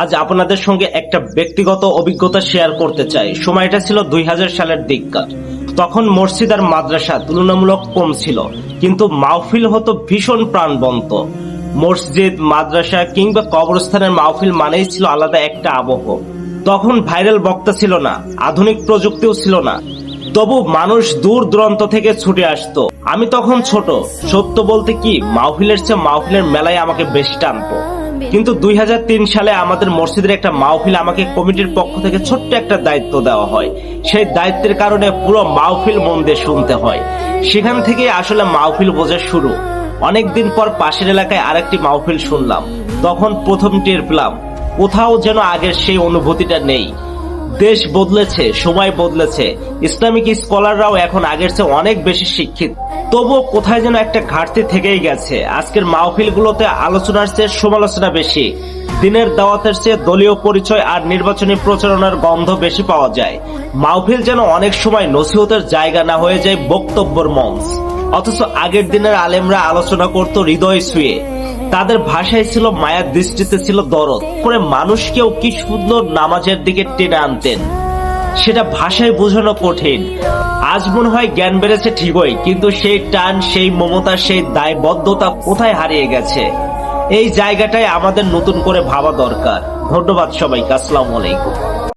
আজ আপনাদের সঙ্গে একটা ব্যক্তিগত অভিজ্ঞতা শেয়ার করতে চাই। সময়টা ছিল 2000 সালের দিককার। তখন মসজিদ আর মাদ্রাসা তুলনামূলক কম ছিল, কিন্তু মাহফিল হতো ভীষণ প্রাণবন্ত। মসজিদ, মাদ্রাসা কিংবা কবরস্থানের মাহফিল মানেই ছিল আলাদা একটা আবহ। তখন ভাইরাল বক্তা ছিল না, আধুনিক প্রযুক্তিও ছিল না, তবু মানুষ দূর দূরান্ত থেকে ছুটে আসতো। আমি তখন ছোট, সত্য বলতে কি মাহফিলের চেয়ে মাহফিলের মেলায় আমাকে বেশি টানতো। কিন্তু 2003 সালে আমাদের মসজিদের একটা মাহফিল আমাকে কমিটির পক্ষ থেকে ছোট্ট একটা দায়িত্ব দেওয়া হয়। সেই দায়িত্বের কারণে পুরো মাহফিল মন দিয়ে শুনতে হয়। সেখান থেকে আসলে মাহফিল বোঝা শুরু। অনেকদিন পর পাশের এলাকায় আরেকটি মাহফিল শুনলাম। তখন প্রথম টের পেলাম কোথাও যেন আগের সেই অনুভূতিটা নেই। দেশ বদলেছে, সময় বদলেছে, ইসলামিক স্কলাররাও এখন আগের চেয়ে অনেক বেশি শিক্ষিত, তবুও কোথায় যেন একটা ঘাটতি থেকেই গেছে। আজকের মাহফিলগুলোতে আলোচনার চেয়ে সমালোচনা বেশি, দিনের দাওয়াতের চেয়ে দলীয় পরিচয় আর নির্বাচনী প্রচারণার গন্ধ বেশি পাওয়া যায়। মাহফিল যেন অনেক সময় নসিহতের জায়গা না হয়ে যায় বক্তব্যের মঞ্চ। অথচ আগের দিনের আলেমরা আলোচনা করত হৃদয় ছুঁয়ে, তাদের ভাষায় ছিল মায়া, দৃষ্টিতে ছিল দরদ করে মানুষকেও কি সুন্দর নামাজের দিকে টেনে আনতেন, সেটা ভাষায় বোঝানো কঠিন। আজ মনে হয় জ্ঞান বেড়েছে ঠিকই, কিন্তু সেই টান, সেই মমতা, সেই দায়বদ্ধতা কোথায় হারিয়ে গেছে? এই জায়গাটায় আমাদের নতুন করে ভাবা দরকার। ধন্যবাদ সবাইকে। আসসালামু আলাইকুম।